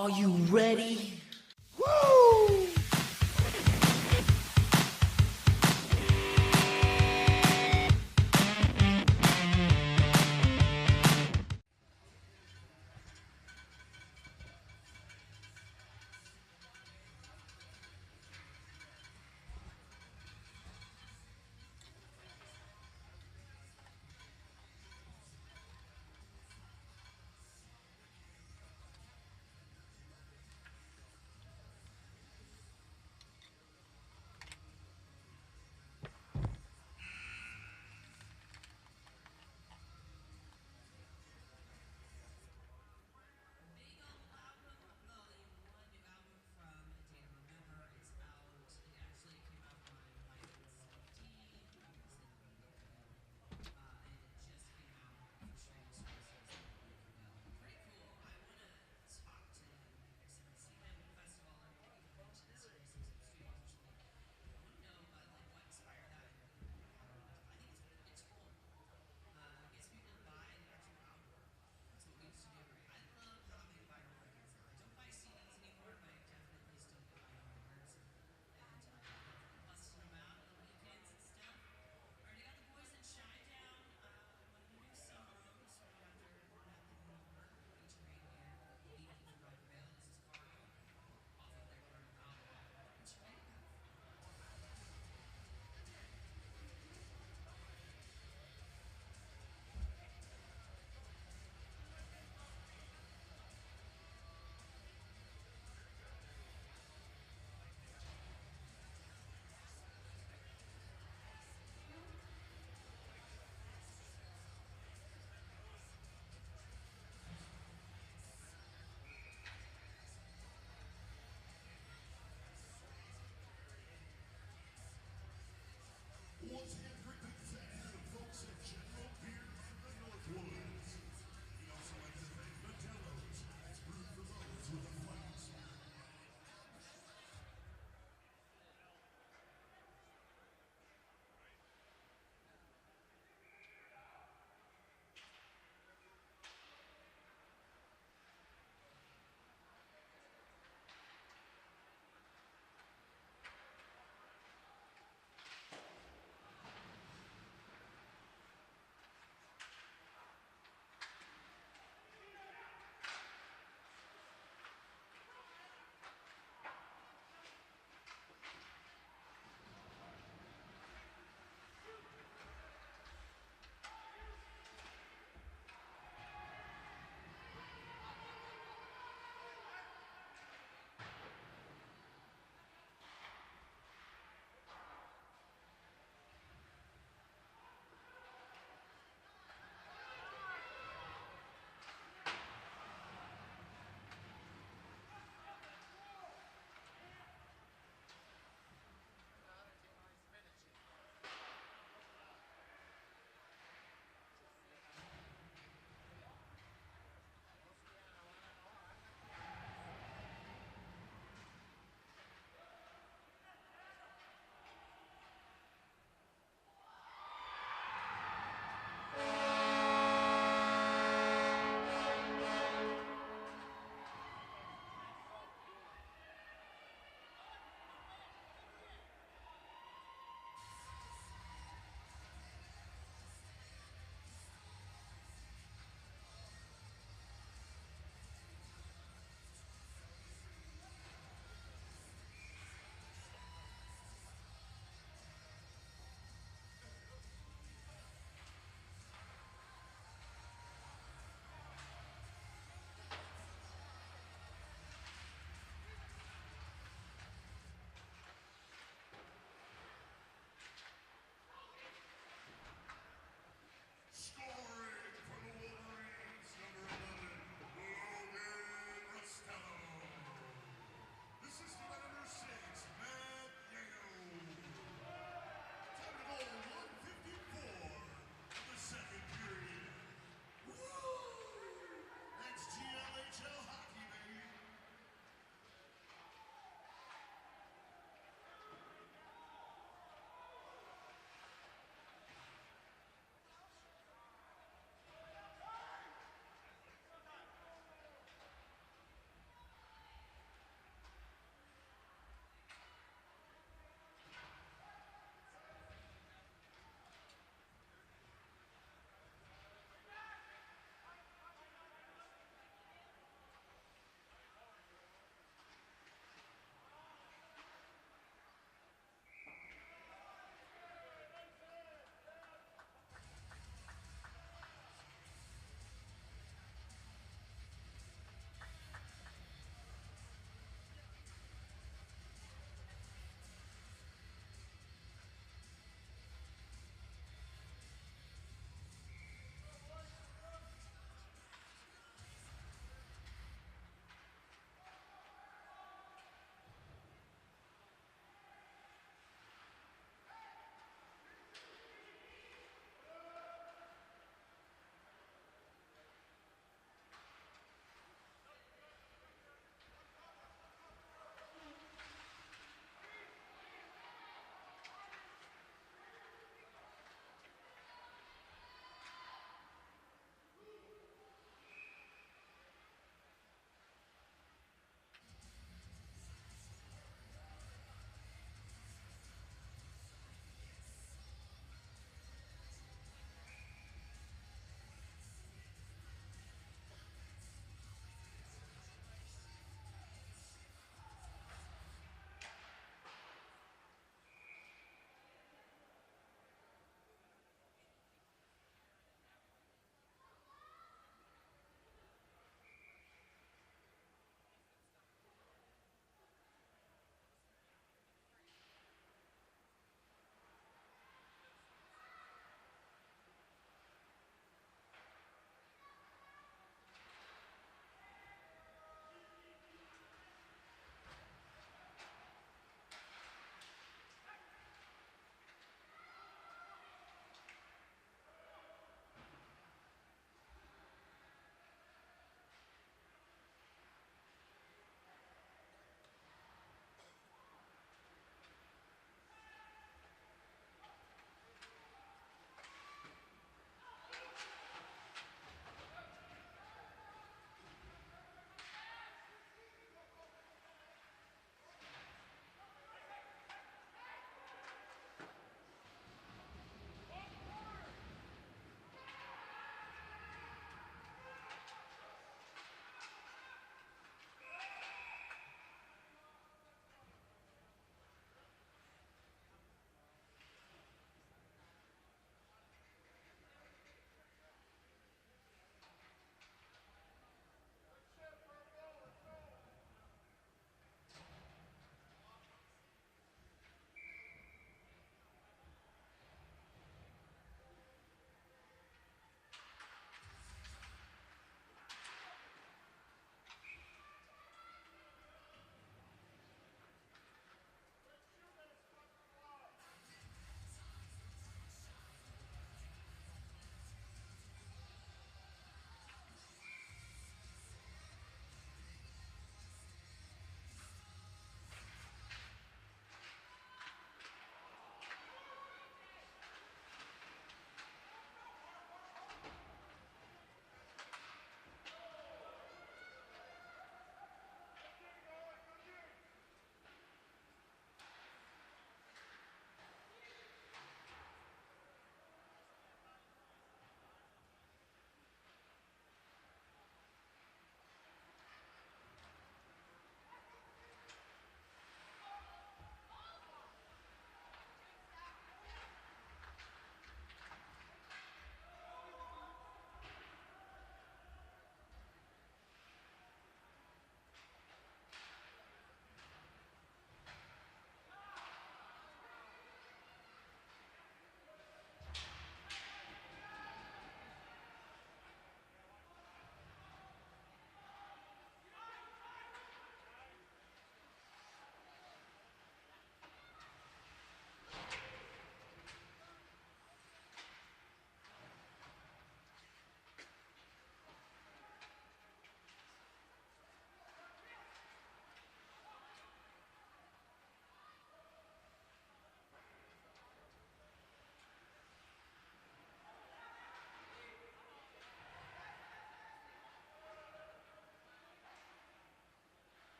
Are you ready? Woo!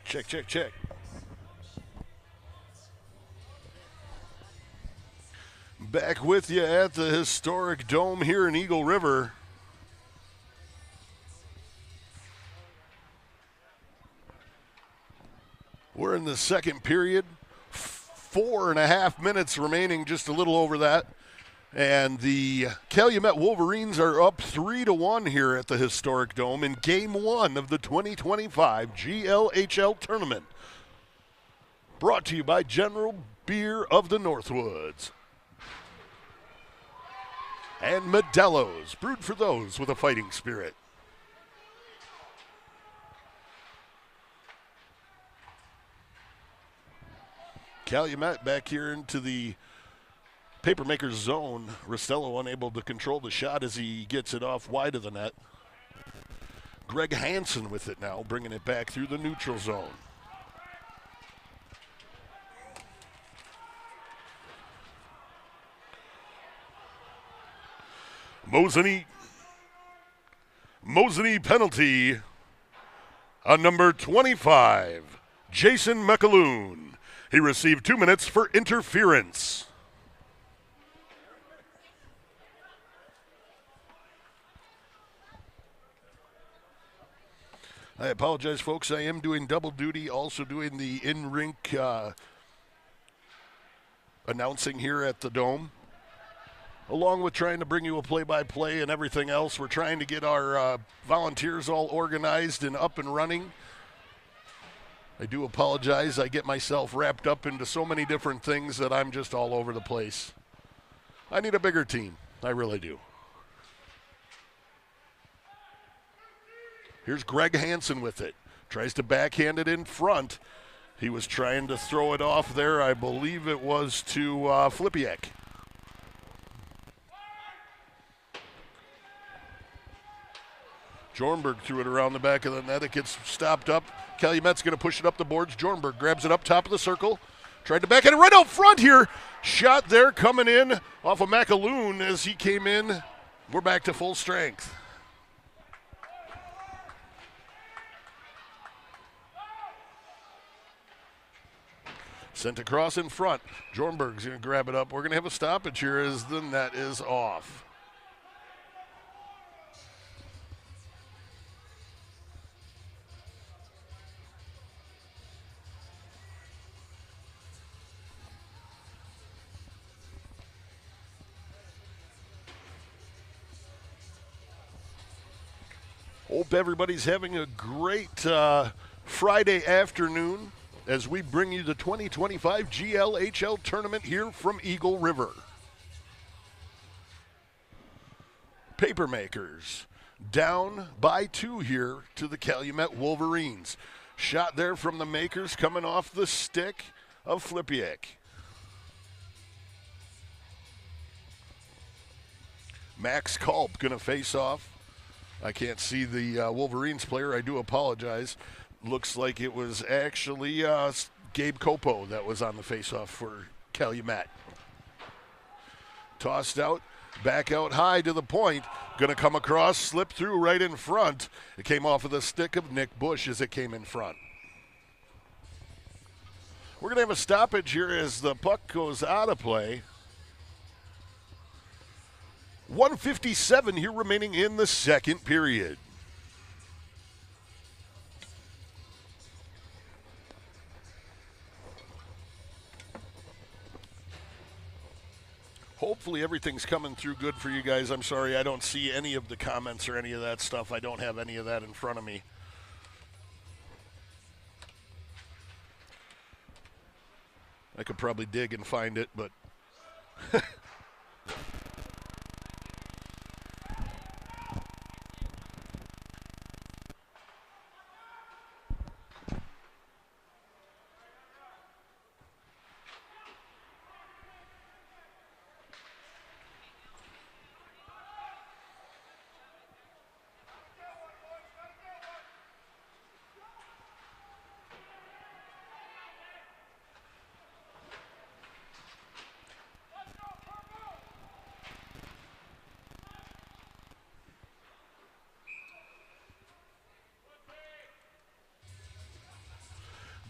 Check, check, check. Back with you at the historic Dome here in Eagle River. We're in the second period. 4.5 minutes remaining, just a little over that. And the Calumet Wolverines are up 3-1 here at the historic Dome in Game 1 of the 2025 GLHL tournament. Brought to you by General Beer of the Northwoods. And Modelo's, brewed for those with a fighting spirit. Calumet back here into the Papermakers zone. Rostello unable to control the shot as he gets it off wide of the net. Greg Hansen with it now, bringing it back through the neutral zone. Mosinee penalty on number 25, Jason McAloon. He received 2 minutes for interference. I apologize, folks. I am doing double duty, also doing the in-rink announcing here at the Dome. Along with trying to bring you a play-by-play and everything else, we're trying to get our volunteers all organized and up and running. I do apologize. I get myself wrapped up into so many different things that I'm just all over the place. I need a bigger team. I really do. Here's Greg Hansen with it. Tries to backhand it in front. He was trying to throw it off there. I believe it was to Flipiak. Jornberg threw it around the back of the net. It gets stopped up. Calumet's going to push it up the boards. Jornberg grabs it up top of the circle. Tried to backhand it right out front here. Shot there coming in off of McAloon as he came in. We're back to full strength. Sent across in front. Jornberg's going to grab it up. We're going to have a stoppage here as the net is off. Hope everybody's having a great Friday afternoon as we bring you the 2025 GLHL tournament here from Eagle River. Papermakers down by 2 here to the Calumet Wolverines. Shot there from the Makers coming off the stick of Flipiak. Max Culp going to face off. I can't see the Wolverines player. I do apologize. Looks like it was actually Gabe Copo that was on the faceoff for Calumet. Tossed out, back out high to the point. Going to come across, slip through right in front. It came off of the stick of Nick Bush as it came in front. We're going to have a stoppage here as the puck goes out of play. 1:57 here remaining in the second period. Hopefully everything's coming through good for you guys. I'm sorry I don't see any of the comments or any of that stuff. I don't have any of that in front of me. I could probably dig and find it, but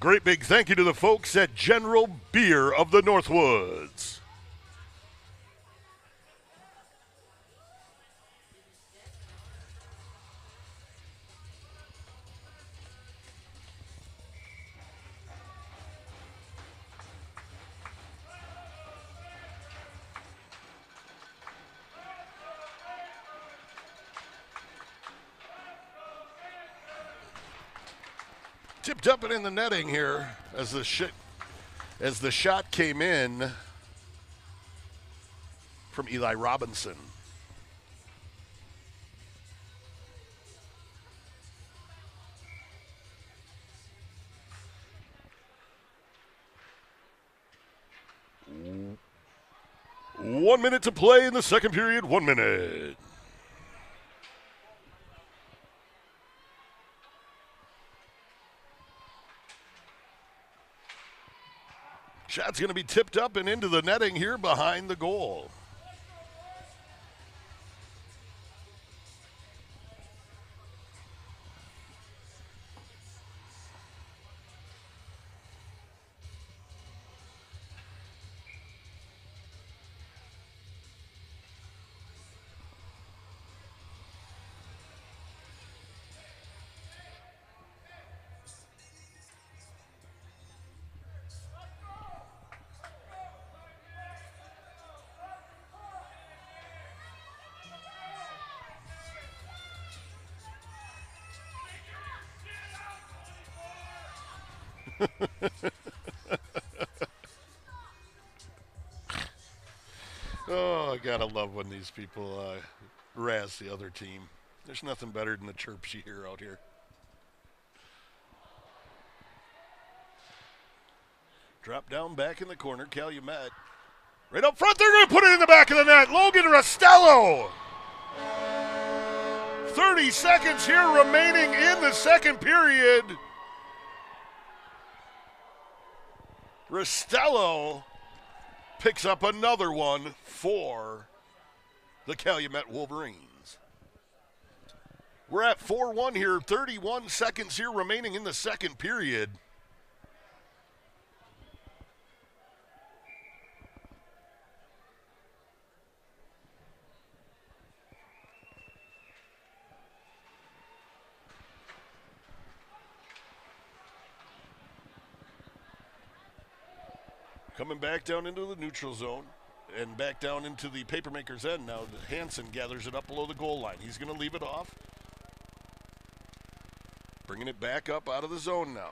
great big thank you to the folks at General Beer of the Northwoods. Tipped up and in the netting here as the shot came in from Eli Robinson. One minute to play in the second period. 1 minute. Shot's going to be tipped up and into the netting here behind the goal. Oh, I gotta love when these people razz the other team. There's nothing better than the chirps you hear out here. Drop down back in the corner, Calumet. Right up front, they're going to put it in the back of the net. Logan Rostello. 30 seconds here remaining in the second period. Rostello picks up another one for the Calumet Wolverines. We're at 4-1 here, 31 seconds here remaining in the second period. Coming back down into the neutral zone and back down into the Papermakers end now. Hansen gathers it up below the goal line. He's going to leave it off. Bringing it back up out of the zone now.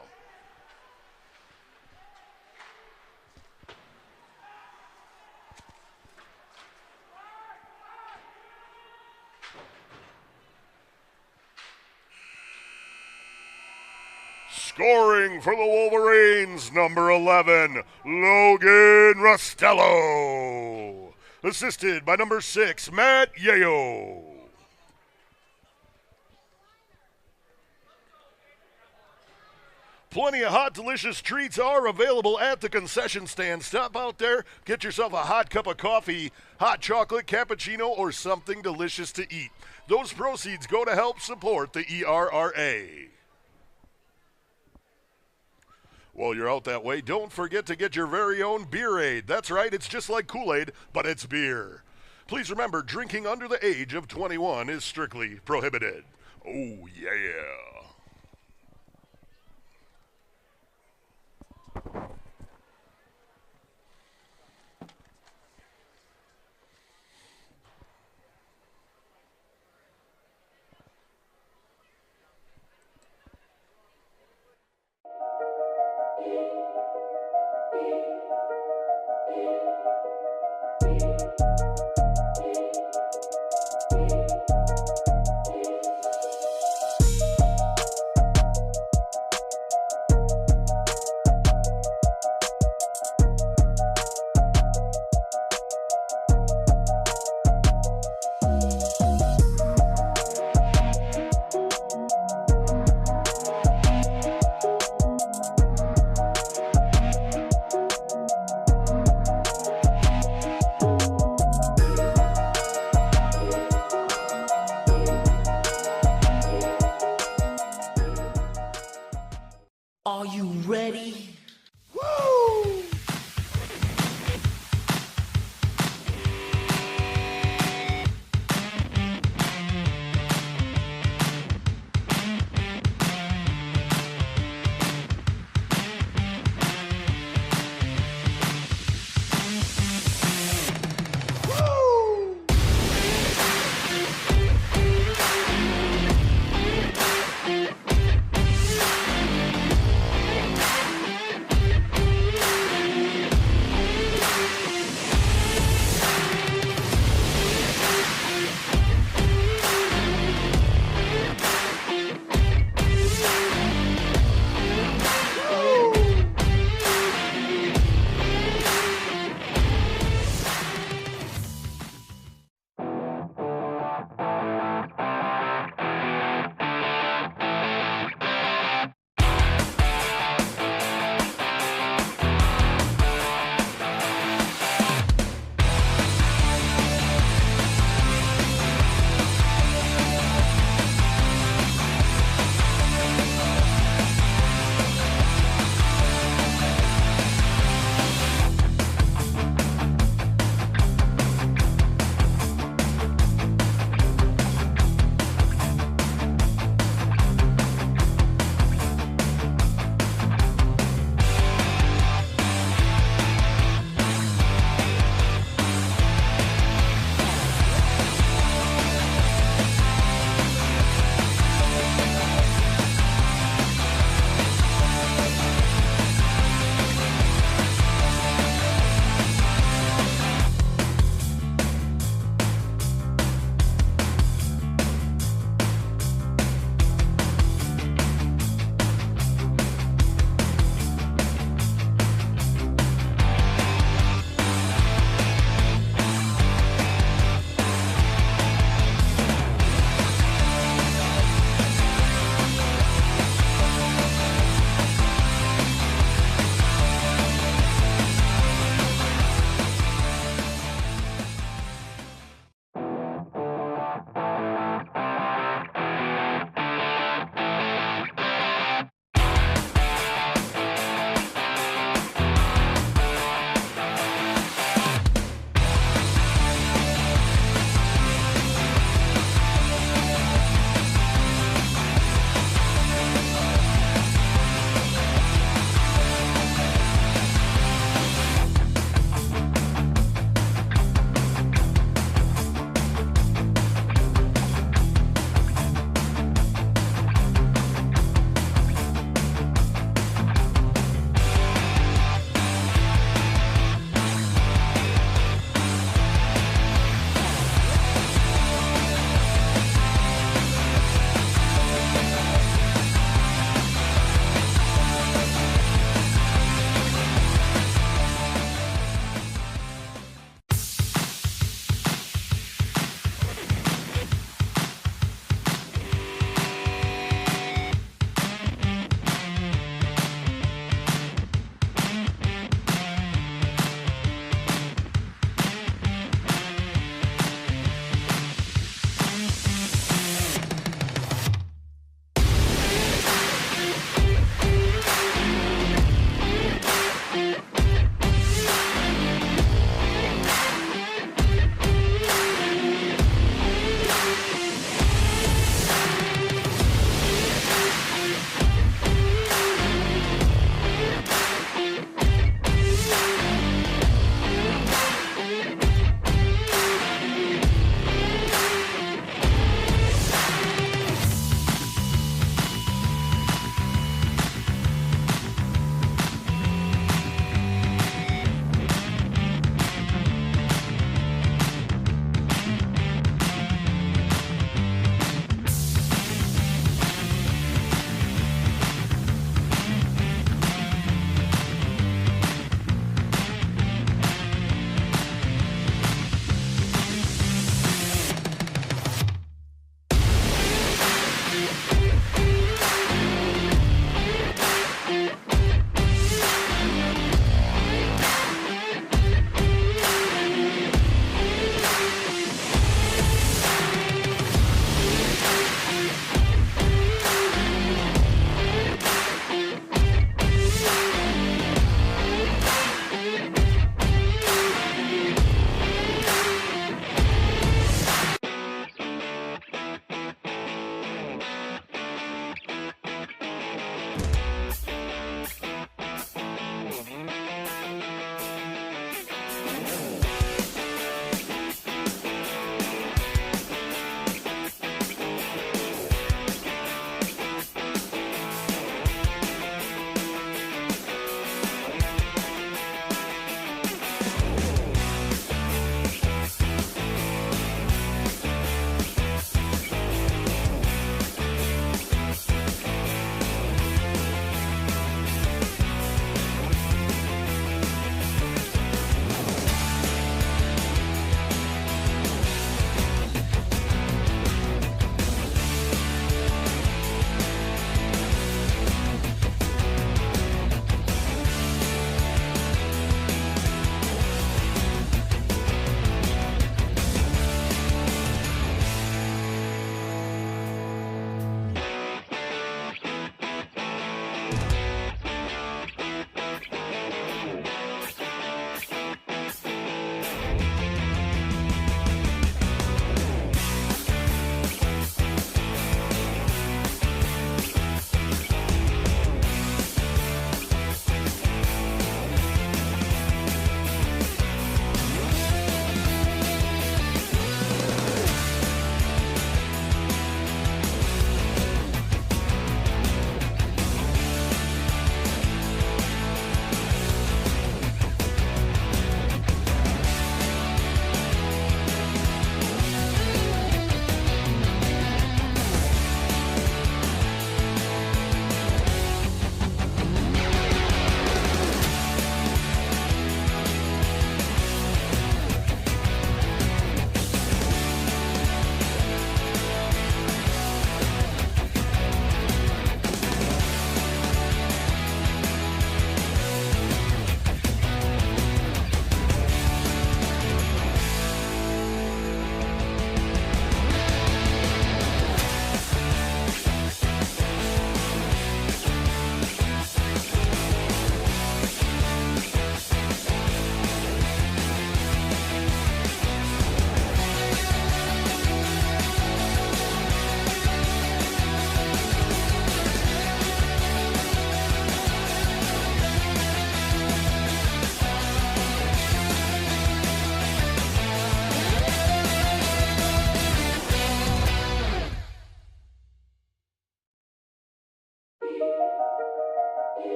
Scoring for the Wolverines, number 11, Logan Rostello. Assisted by number 6, Matt Yayo. Plenty of hot, delicious treats are available at the concession stand. Stop out there, get yourself a hot cup of coffee, hot chocolate, cappuccino, or something delicious to eat. Those proceeds go to help support the ERRA. While you're out that way, don't forget to get your very own Beer Aid. That's right, it's just like Kool-Aid, but it's beer. Please remember, drinking under the age of 21 is strictly prohibited. Oh, yeah. Are you ready? Woo!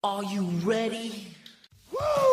Are you ready? Woo!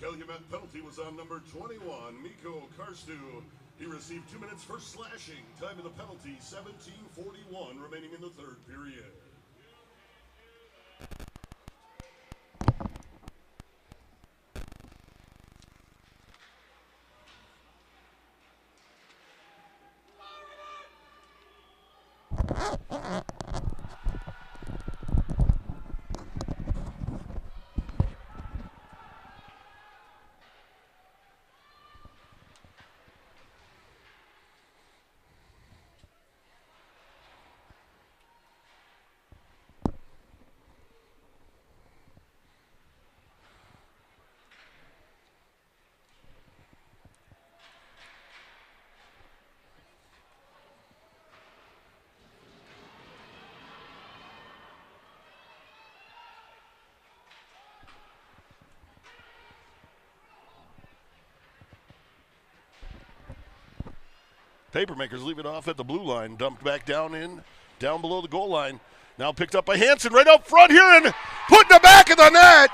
Calumet penalty was on number 21, Mikko Karstu. He received 2 minutes for slashing. Time of the penalty, 17:41 remaining in the third period. Papermakers leave it off at the blue line, dumped back down below the goal line. Now picked up by Hansen right up front here and put in the back of the net.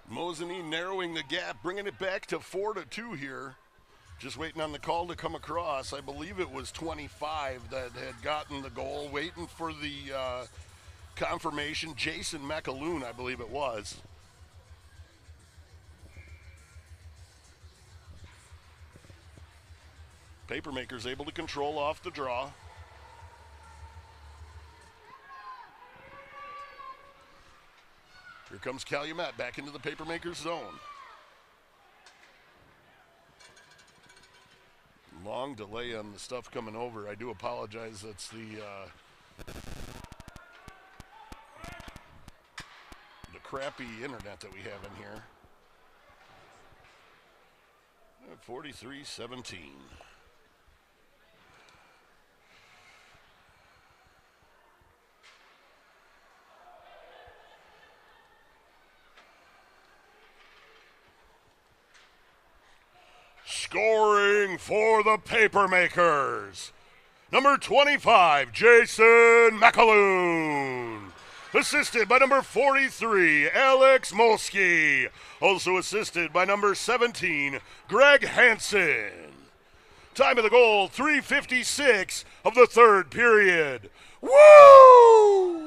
Mosinee narrowing the gap, bringing it back to 4-2 here. Just waiting on the call to come across. I believe it was 25 that had gotten the goal, waiting for the confirmation. Jason McAloon, I believe it was. Papermakers able to control off the draw. Here comes Calumet back into the Papermakers zone. Long delay on the stuff coming over. I do apologize. That's the crappy internet that we have in here. 43-17. Scoring for the Papermakers, number 25, Jason McAloon. Assisted by number 43, Alex Molsky. Also assisted by number 17, Greg Hansen. Time of the goal, 3:56 of the third period. Woo!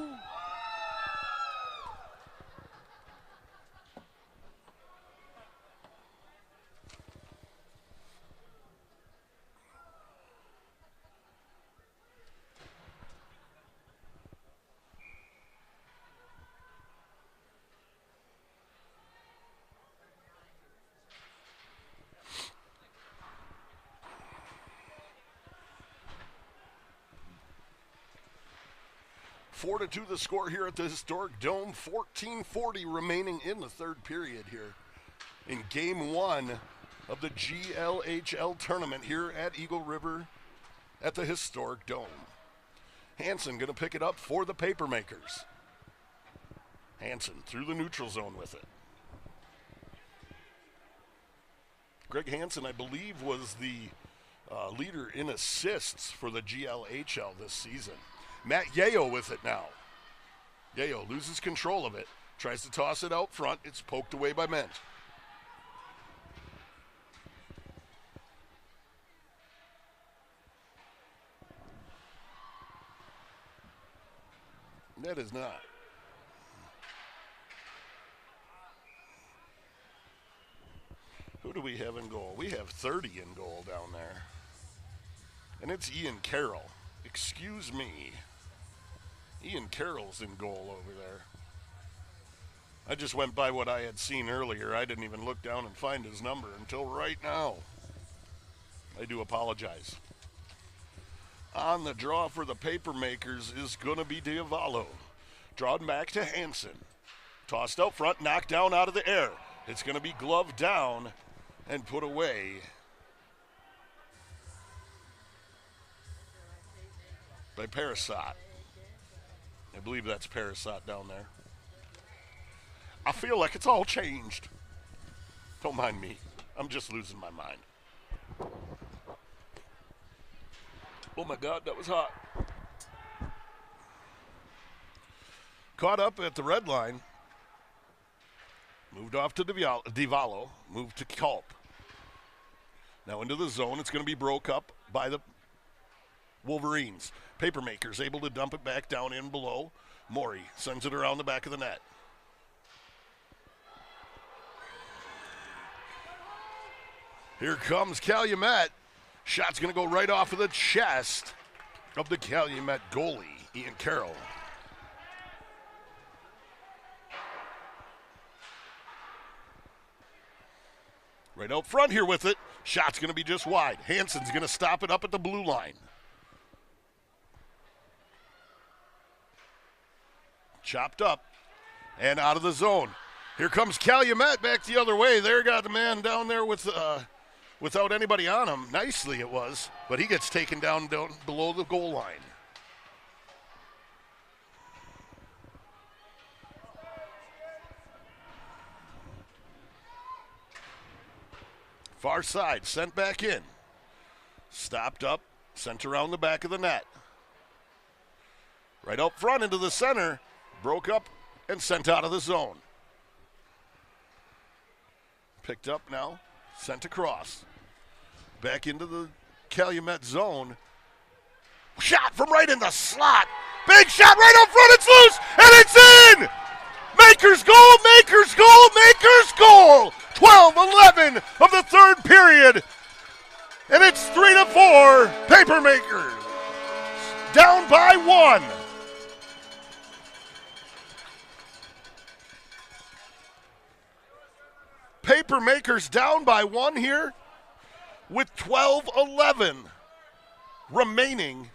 Four to 2 the score here at the historic Dome. 14:40 remaining in the third period here in Game 1 of the GLHL tournament here at Eagle River at the historic Dome. Hansen going to pick it up for the Papermakers. Hansen through the neutral zone with it. Greg Hansen, I believe, was the leader in assists for the GLHL this season. Matt Yayo with it now. Yayo loses control of it. Tries to toss it out front. It's poked away by Ment. That is not. Who do we have in goal? We have 30 in goal down there. And it's Ian Carroll. Excuse me. Ian Carroll's in goal over there. I just went by what I had seen earlier. I didn't even look down and find his number until right now. I do apologize. On the draw for the Papermakers is going to be Diavalo. Drawn back to Hansen. Tossed out front, knocked down out of the air. It's going to be gloved down and put away by Parasot. I believe that's Parasot down there. I feel like it's all changed. Don't mind me. I'm just losing my mind. Oh my God, that was hot. Caught up at the red line. Moved off to Divallo. Moved to Culp. Now into the zone. It's going to be broke up by the Wolverines. Papermakers able to dump it back down in below. Morey sends it around the back of the net. Here comes Calumet. Shot's going to go right off of the chest of the Calumet goalie, Ian Carroll. Right out front here with it. Shot's going to be just wide. Hansen's going to stop it up at the blue line. Chopped up and out of the zone. Here comes Calumet back the other way. There got the man down there with without anybody on him. Nicely it was, but he gets taken down below the goal line. Far side, sent back in. Stopped up, sent around the back of the net. Right up front into the center, broke up and sent out of the zone. Picked up now, sent across. Back into the Calumet zone. Shot from right in the slot. Big shot right up front, it's loose, and it's in! Makers goal, Makers goal, Makers goal! 12-11 of the third period. And it's 3-4, Papermakers. Down by 1. Papermakers down by 1 here with 12-11 remaining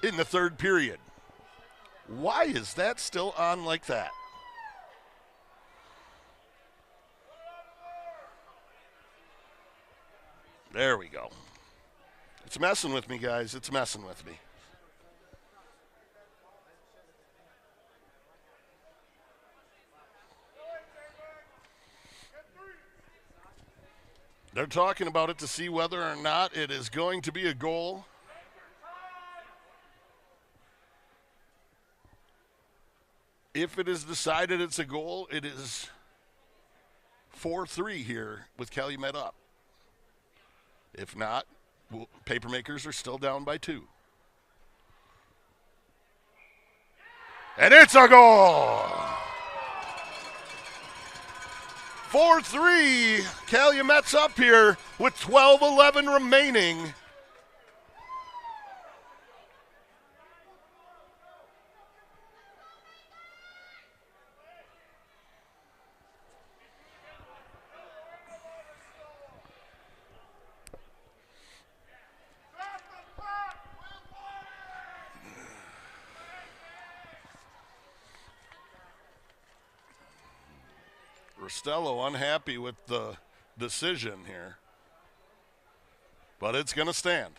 in the third period. Why is that still on like that? There we go. It's messing with me, guys. It's messing with me. They're talking about it to see whether or not it is going to be a goal. If it is decided it's a goal, it is 4-3 here with Calumet up. If not, Papermakers are still down by 2. And it's a goal! 4-3, Calumet's up here with 12-11 remaining. Rostello unhappy with the decision here, but it's going to stand.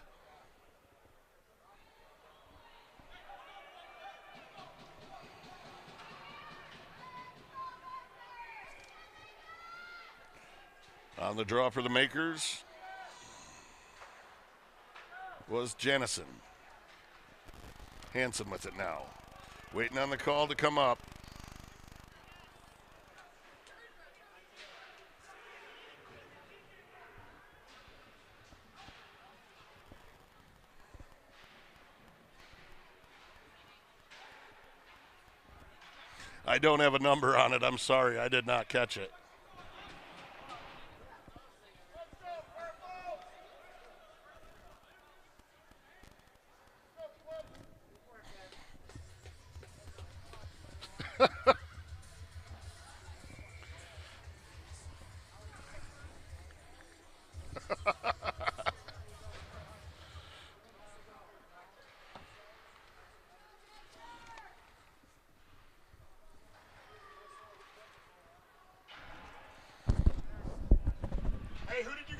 On the draw for the Makers was Jennison. Hansen with it now. Waiting on the call to come up. I don't have a number on it. I'm sorry. I did not catch it.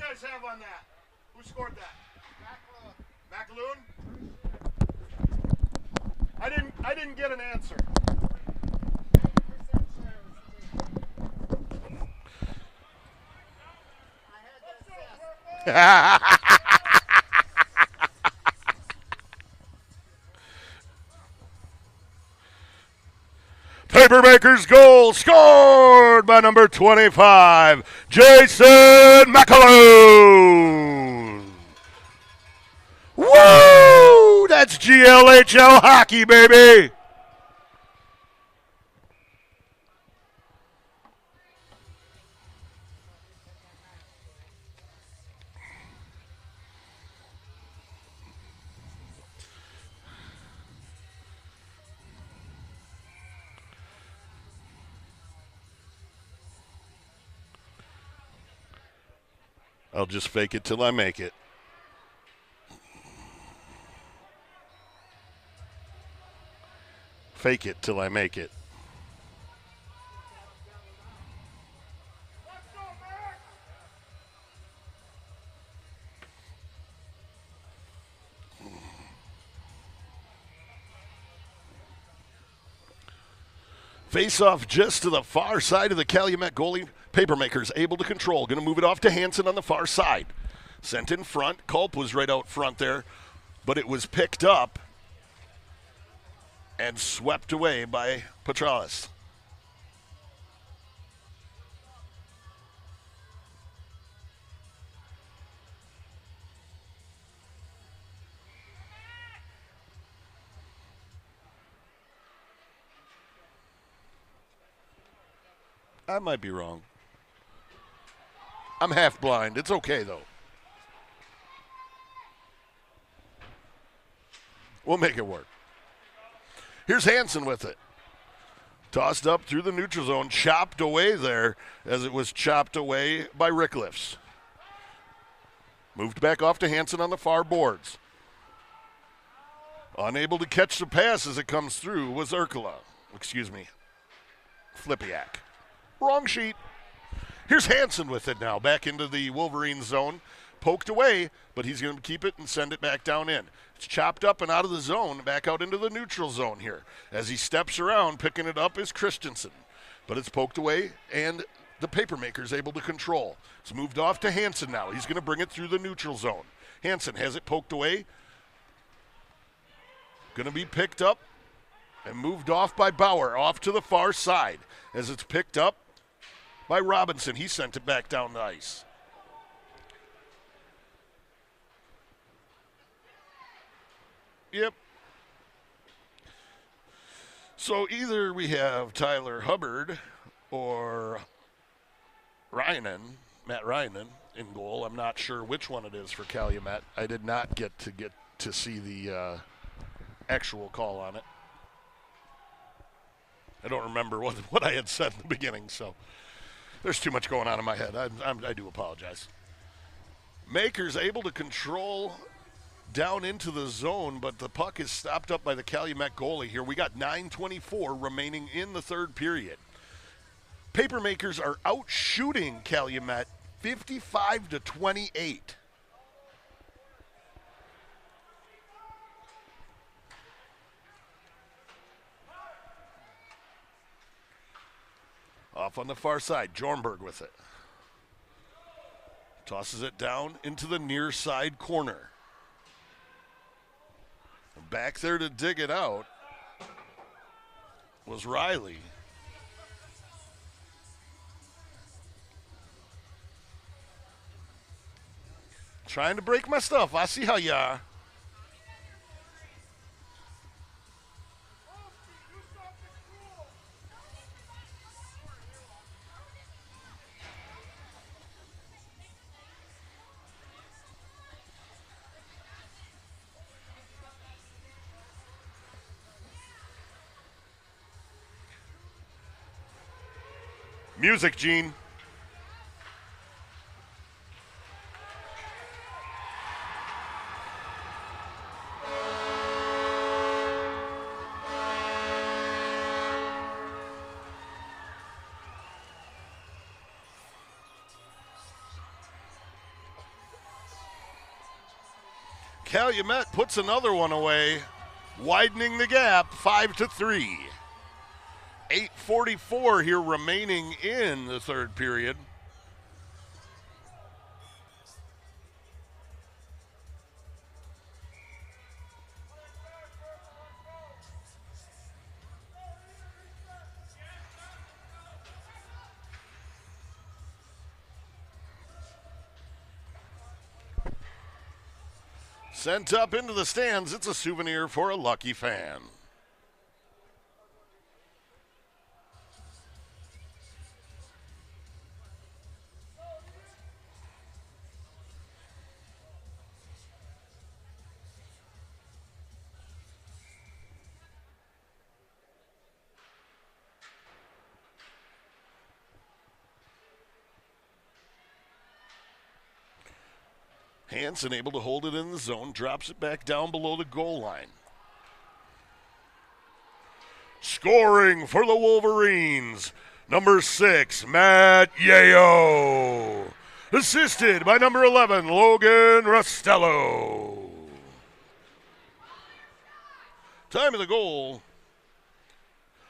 guys have on that? Who scored that? McAloon. I didn't get an answer. Papermakers goal scored by number 25, Jason McAloon. Woo! That's GLHL hockey, baby. I'll just fake it till I make it. Fake it till I make it. Face off just to the far side of the Calumet goalie. Papermakers able to control. Going to move it off to Hansen on the far side. Sent in front. Culp was right out front there, but it was picked up and swept away by Petralis. I might be wrong. I'm half blind. It's okay, though. We'll make it work. Here's Hansen with it. Tossed up through the neutral zone, chopped away there as it was chopped away by Ricklifs. Moved back off to Hansen on the far boards. Unable to catch the pass as it comes through was Urkala. Excuse me, Flipiak. Wrong sheet. Here's Hansen with it now, back into the Wolverines zone. Poked away, but he's going to keep it and send it back down in. It's chopped up and out of the zone, back out into the neutral zone here. As he steps around, picking it up is Christensen. But it's poked away, and the Papermakers able to control. It's moved off to Hansen now. He's going to bring it through the neutral zone. Hansen has it poked away. Going to be picked up and moved off by Bauer, off to the far side. As it's picked up by Robinson, he sent it back down the ice. Yep. So either we have Tyler Hubbard or Matt Rynan in goal. I'm not sure which one it is for Calumet. I did not get to see the actual call on it. I don't remember what I had said in the beginning, so there's too much going on in my head. I do apologize. Makers able to control down into the zone, but the puck is stopped up by the Calumet goalie here. We got 9:24 remaining in the third period. Papermakers are out shooting Calumet 55-28. Off on the far side, Jornberg with it. Tosses it down into the near side corner. Back there to dig it out was Riley. Trying to break my stuff. I see how you are. Music, Gene. Calumet puts another one away, widening the gap 5-3. 8:44 here remaining in the third period. Sent up into the stands, it's a souvenir for a lucky fan. Hansen able to hold it in the zone, drops it back down below the goal line. Scoring for the Wolverines, number 6, Matt Yayo. Assisted by number 11, Logan Rostello. Time of the goal,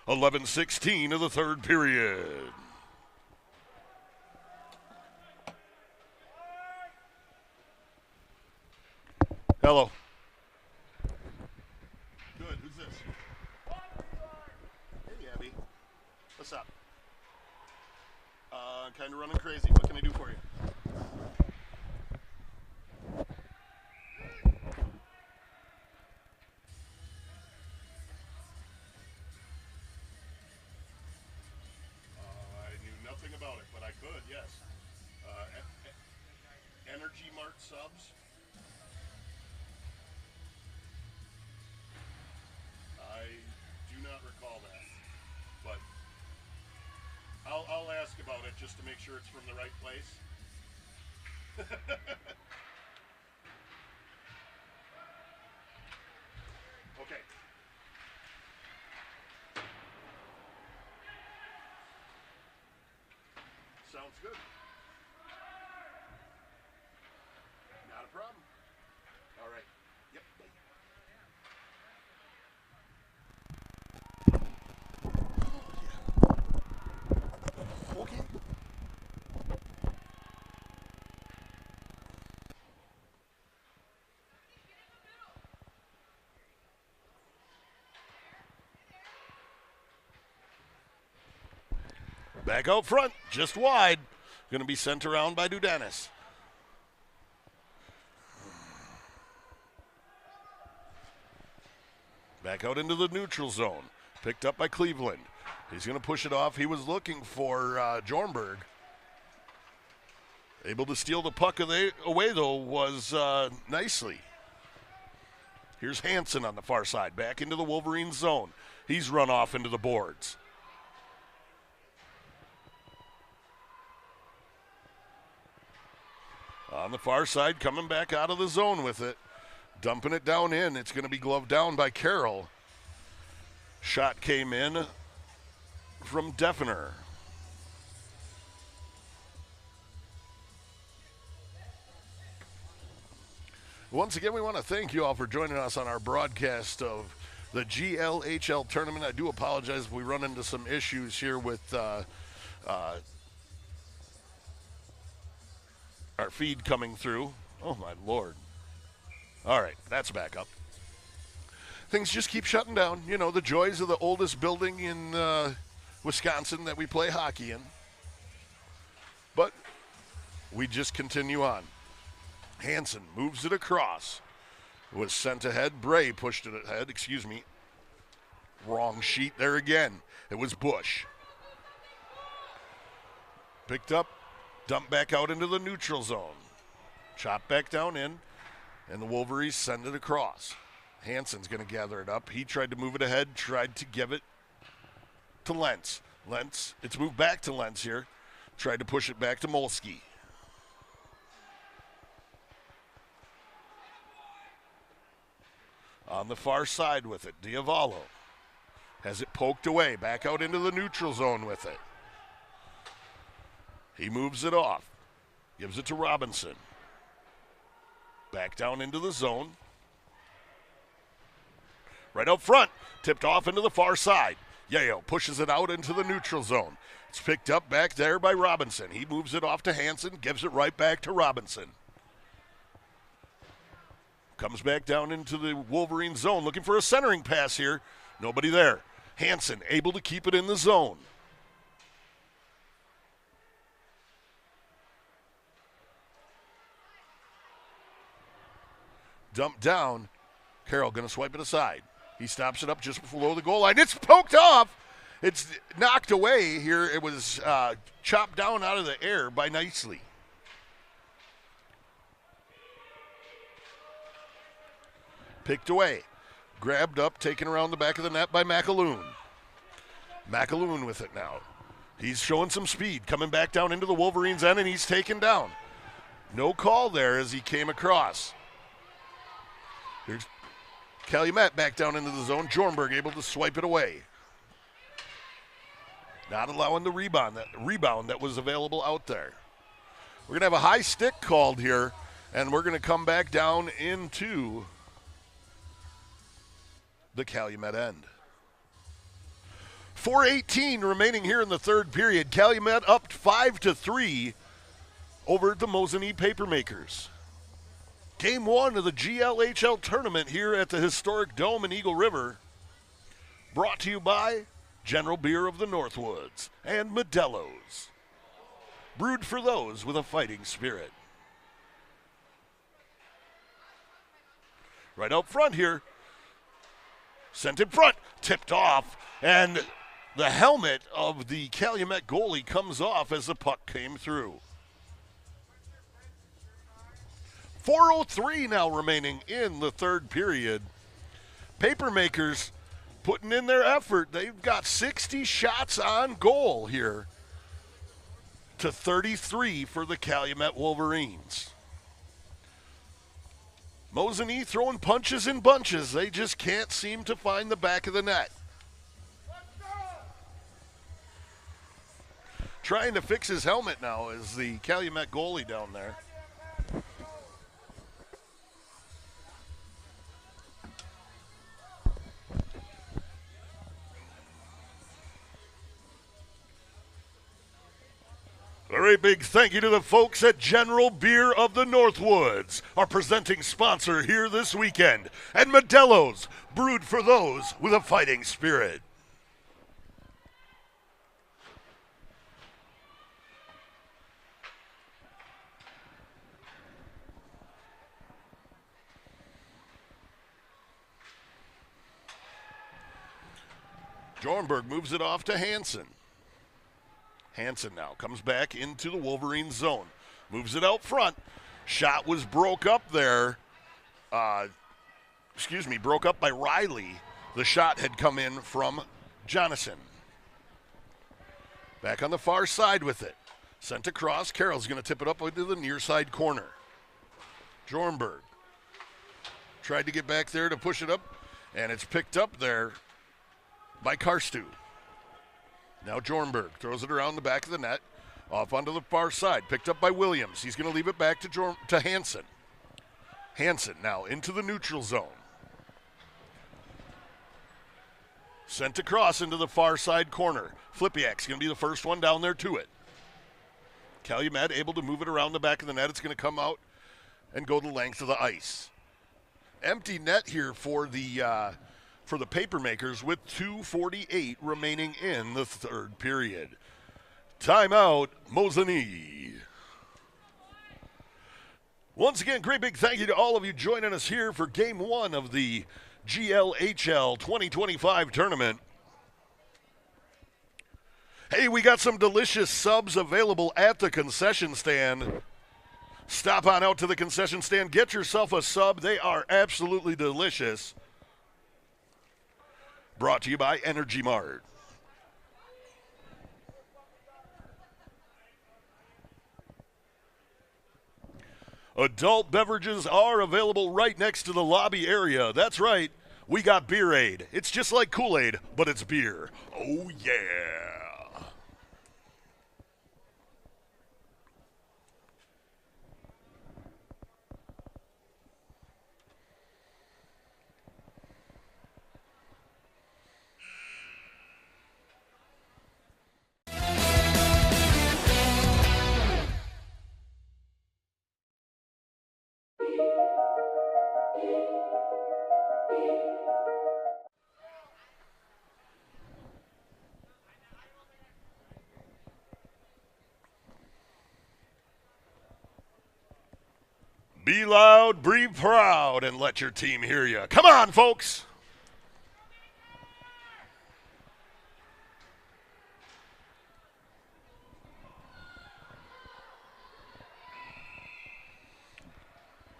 11:16 of the third period. Hello. Good. Who's this? Hey, Abby. What's up? Kind of running crazy. What can I do for you? I knew nothing about it, but I could, yes. Energy Mart subs. I do not recall that, but I'll ask about it just to make sure it's from the right place. Okay. Sounds good. Not a problem. All right. Yep. Okay. Back out front, just wide. Going to be sent around by Dudanis. Back out into the neutral zone. Picked up by Cleveland. He's going to push it off. He was looking for Jornberg. Able to steal the puck away, though, was nicely. Here's Hansen on the far side. Back into the Wolverines zone. He's run off into the boards. On the far side, coming back out of the zone with it. Dumping it down in. It's going to be gloved down by Carroll. Shot came in from Defner. Once again, we want to thank you all for joining us on our broadcast of the GLHL tournament. I do apologize if we run into some issues here with our feed coming through. Oh, my Lord. All right, that's back up. Things just keep shutting down. You know, the joys of the oldest building in Wisconsin that we play hockey in. But we just continue on. Hansen moves it across. It was sent ahead. Bray pushed it ahead. Excuse me. Wrong sheet there again. It was Bush. Picked up. Dumped back out into the neutral zone. Chopped back down in. And the Wolverines send it across. Hansen's going to gather it up. He tried to move it ahead. Tried to give it to Lentz. Lentz, it's moved back to Lentz here. Tried to push it back to Molsky. On the far side with it, Diavolo has it poked away, back out into the neutral zone with it. He moves it off, gives it to Robinson. Back down into the zone, Right up front, tipped off into the far side. Yale pushes it out into the neutral zone. It's picked up back there by Robinson. He moves it off to Hansen, gives it right back to Robinson. Comes back down into the Wolverine zone, looking for a centering pass here. Nobody there. Hansen able to keep it in the zone. Dumped down. Carroll going to swipe it aside. He stops it up just below the goal line. It's poked off. It's knocked away here. It was chopped down out of the air by Nicely. Picked away. Grabbed up, taken around the back of the net by McAloon. McAloon with it now. He's showing some speed, coming back down into the Wolverines' end, and he's taken down. No call there as he came across. Here's Calumet back down into the zone. Jornberg able to swipe it away. Not allowing the rebound that was available out there. We're going to have a high stick called here, and we're going to come back down into the Calumet end. 4:18 remaining here in the third period. Calumet up 5-3 over the Mosinee Papermakers. Game 1 of the GLHL tournament here at the historic Dome in Eagle River. Brought to you by General Beer of the Northwoods and Modelo's. Brewed for those with a fighting spirit. Right out front here. Sent in front, tipped off, and the helmet of the Calumet goalie comes off as the puck came through. 4:03 now remaining in the third period. Papermakers putting in their effort. They've got 60 shots on goal here to 33 for the Calumet Wolverines. Mosinee throwing punches in bunches. They just can't seem to find the back of the net. Trying to fix his helmet now is the Calumet goalie down there. Very big thank you to the folks at General Beer of the Northwoods, our presenting sponsor here this weekend, and Modelo's, brewed for those with a fighting spirit. Jornberg moves it off to Hansen. Hansen now comes back into the Wolverine zone. Moves it out front. Shot was broke up there. Broke up by Riley. The shot had come in from Jonathan. Back on the far side with it. Sent across. Carroll's going to tip it up into the near side corner. Jornberg tried to get back there to push it up, and it's picked up there by Karstu. Now Jornberg throws it around the back of the net, off onto the far side, picked up by Williams. He's going to leave it back to Hansen. Hansen now into the neutral zone. Sent across into the far side corner. Flipiak's going to be the first one down there to it. Calumet able to move it around the back of the net. It's going to come out and go the length of the ice. Empty net here for the Papermakers with 2:48 remaining in the third period. Timeout, Mosinee. Once again, great big thank you to all of you joining us here for Game 1 of the GLHL 2025 tournament. Hey, we got some delicious subs available at the concession stand. Stop on out to the concession stand. Get yourself a sub. They are absolutely delicious. Brought to you by Energy Mart. Adult beverages are available right next to the lobby area. That's right, we got Beer-Aid. It's just like Kool-Aid, but it's beer. Oh, yeah. Be loud, be proud, and let your team hear you. Come on, folks.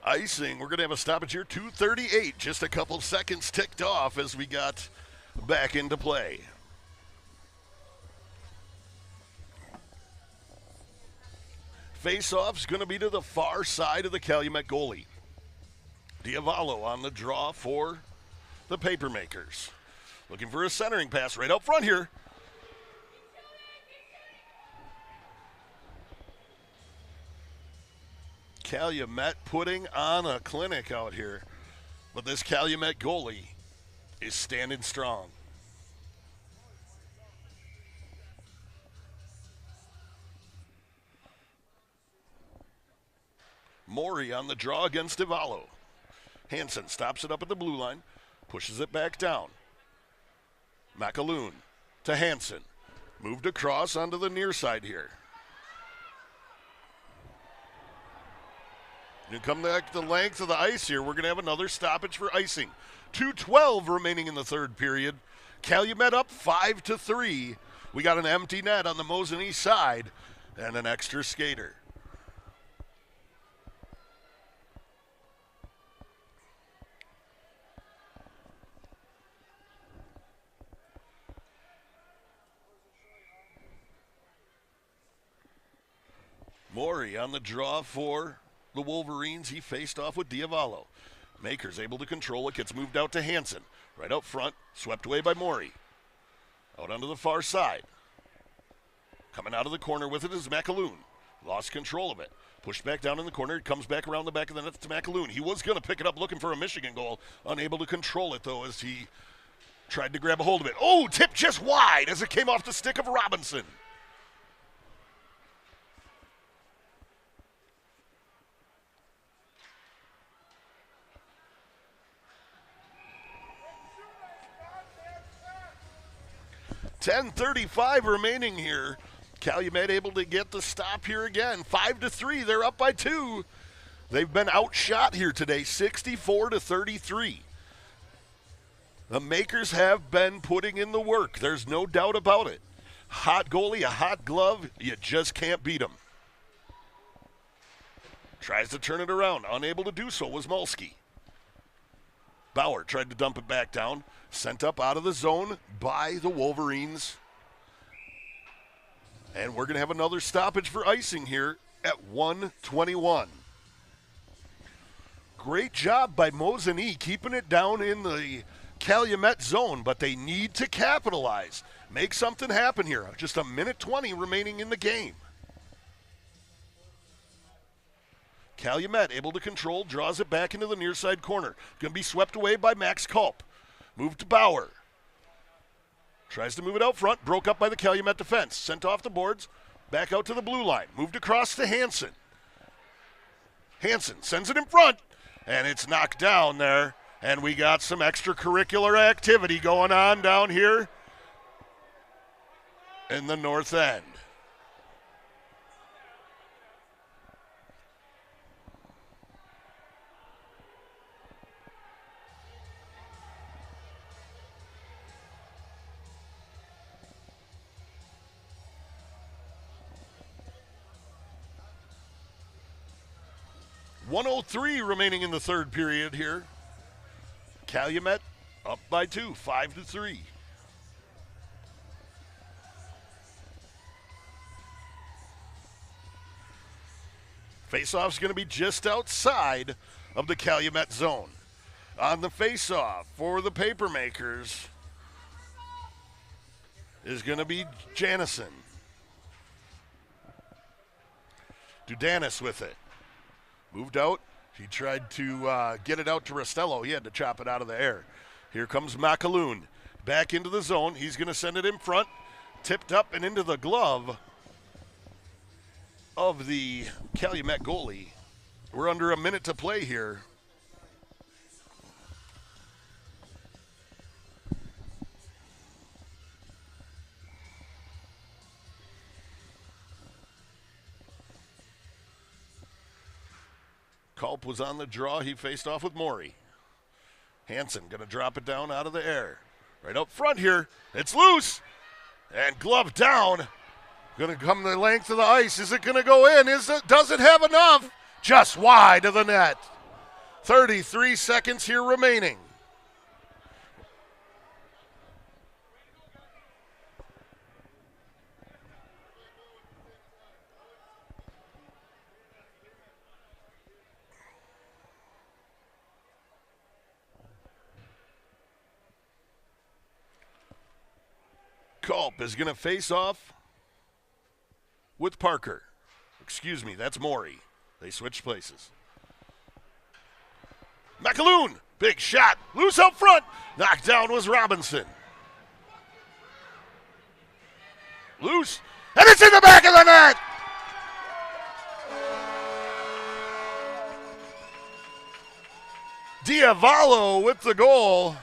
Icing, we're going to have a stoppage here, 2:38. Just a couple seconds ticked off as we got back into play. Face-off's going to be to the far side of the Calumet goalie. Diavolo on the draw for the Papermakers. Looking for a centering pass right out front here. Calumet putting on a clinic out here. But this Calumet goalie is standing strong. Maury on the draw against Diavolo. Hansen stops it up at the blue line, pushes it back down. McAloon to Hansen. Moved across onto the near side here. You come back to the length of the ice here. We're going to have another stoppage for icing. 2:12 remaining in the third period. Calumet up 5-3. We got an empty net on the Mosinee side and an extra skater. Maury on the draw for the Wolverines. He faced off with Diavolo. Makers able to control it. Gets moved out to Hansen. Right out front. Swept away by Maury. Out onto the far side. Coming out of the corner with it is McAloon. Lost control of it. Pushed back down in the corner. It comes back around the back of the net to McAloon. He was going to pick it up looking for a Michigan goal. Unable to control it, though, as he tried to grab a hold of it. Oh, tipped just wide as it came off the stick of Robinson. .35 remaining here. Calumet able to get the stop here again. 5-3. They're up by 2. They've been outshot here today, 64-33. The Makers have been putting in the work. There's no doubt about it. Hot goalie, a hot glove. You just can't beat them. Tries to turn it around. Unable to do so was Mulski. Bauer tried to dump it back down. Sent up out of the zone by the Wolverines. And we're going to have another stoppage for icing here at 1:21. Great job by Mosinee keeping it down in the Calumet zone, but they need to capitalize. Make something happen here. Just 1:20 remaining in the game. Calumet able to control, draws it back into the near side corner. Going to be swept away by Max Culp. Moved to Bauer. Tries to move it out front. Broke up by the Calumet defense. Sent off the boards. Back out to the blue line. Moved across to Hansen. Hansen sends it in front. And it's knocked down there. And we got some extracurricular activity going on down here in the north end. .103 remaining in the third period here. Calumet up by 2, 5-3. Faceoff's going to be just outside of the Calumet zone. On the faceoff for the Papermakers is going to be Janison. Dudanis with it. Moved out. He tried to get it out to Rostello. He had to chop it out of the air. Here comes McAloon. Back into the zone. He's going to send it in front. Tipped up and into the glove of the Calumet goalie. We're under a minute to play here. Culp was on the draw. He faced off with Morey. Hansen going to drop it down out of the air. Right up front here. It's loose. And glove down. Going to come the length of the ice. Is it going to go in? Does it have enough? Just wide of the net. 33 seconds here remaining. Culp is going to face off with Parker. Excuse me, that's Morey. They switch places. McAloon, big shot, loose up front. Knocked down was Robinson. Loose, and it's in the back of the net. Diavolo with the goal.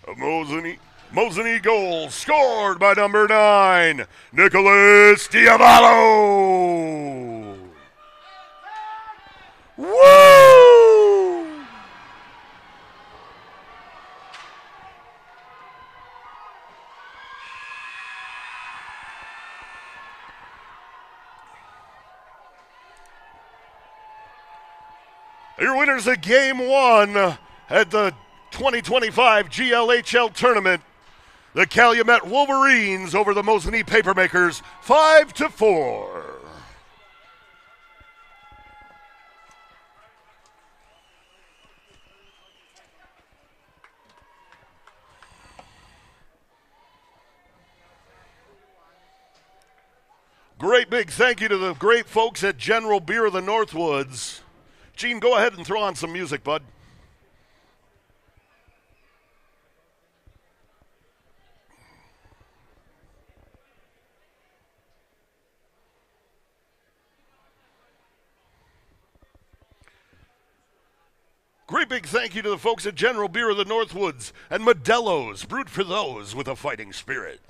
A Mosinee goal scored by number 9, Nicholas Diavolo. Woo! Your winners of Game 1 at the 2025 GLHL tournament, the Calumet Wolverines over the Mosinee Papermakers, 5-4. Great big thank you to the great folks at General Beer of the Northwoods. Gene, go ahead and throw on some music, bud. Great big thank you to the folks at General Beer of the Northwoods and Modelo's, brewed for those with a fighting spirit.